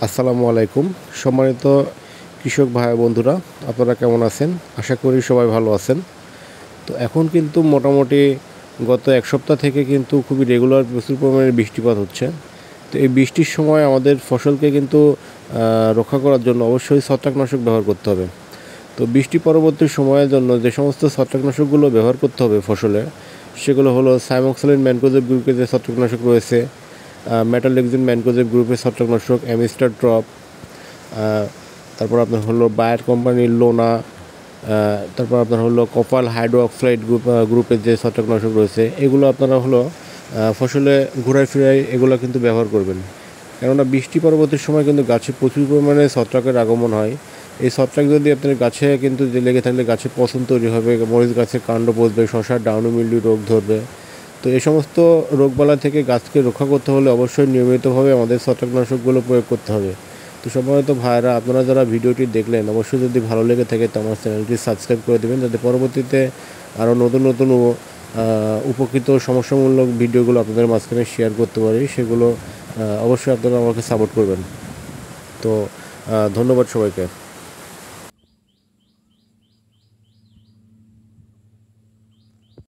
আসসালামু আলাইকুম। সম্মানিত কৃষক ভাই বন্ধুরা, আপনারা কেমন আছেন? আশা করি সবাই ভালো আছেন। তো এখন কিন্তু মোটামুটি গত এক সপ্তাহ থেকে কিন্তু খুবই রেগুলার প্রচুর পরিমাণে বৃষ্টিপাত হচ্ছে। তো এই বৃষ্টির সময় আমাদের ফসলকে কিন্তু রক্ষা করার জন্য অবশ্যই ছত্রাকনাশক ব্যবহার করতে হবে। তো বৃষ্টি পরবর্তী সময়ের জন্য যে সমস্ত ছত্রাকনাশকগুলো ব্যবহার করতে হবে ফসলে, সেগুলো হলো সাইমোক্সালিন ম্যানকোজেব গ্রুপের যে ছত্রাকনাশক রয়েছে, মেটালেক্সিন ম্যানকোজেব গ্রুপের ছত্রাকনাশক অ্যামিস্টার ড্রপ, তারপর আপনার হলো বায়ার কোম্পানির লোনা, তারপর আপনার হলো কপাল হাইড্রোক্সাইড গ্রুপের যে ছত্রাকনাশক রয়েছে, এগুলো আপনারা হলো ফসলে ঘুরায় ফিরায় এগুলো কিন্তু ব্যবহার করবেন। কেননা বৃষ্টি পরবর্তী সময় কিন্তু গাছে প্রচুর পরিমাণে ছত্রাকের আগমন হয়। এই ছত্রাক যদি আপনার গাছে কিন্তু যে লেগে থাকলে গাছে পচন তৈরি হবে, মরিচ গাছের কাণ্ড পচবে, শশার ডাউনি মিল্ডিউ রোগ ধরবে। তো এই সমস্ত রোগবালাই থেকে গাছকে রক্ষা করতে হলে অবশ্যই নিয়মিতভাবে আমাদের ছত্রাকনাশকগুলো প্রয়োগ করতে হবে। তো সম্মানিত ভাইরা, আপনারা যারা ভিডিওটি দেখলেন, অবশ্যই যদি ভালো লেগে থাকে তো আমার চ্যানেলটি সাবস্ক্রাইব করে দেবেন, যাতে পরবর্তীতে আরও নতুন নতুন উপকৃত সমস্যামূলক ভিডিওগুলো আপনাদের মাঝখানে শেয়ার করতে পারি। সেগুলো অবশ্যই আপনারা আমাকে সাপোর্ট করবেন। তো ধন্যবাদ সবাইকে।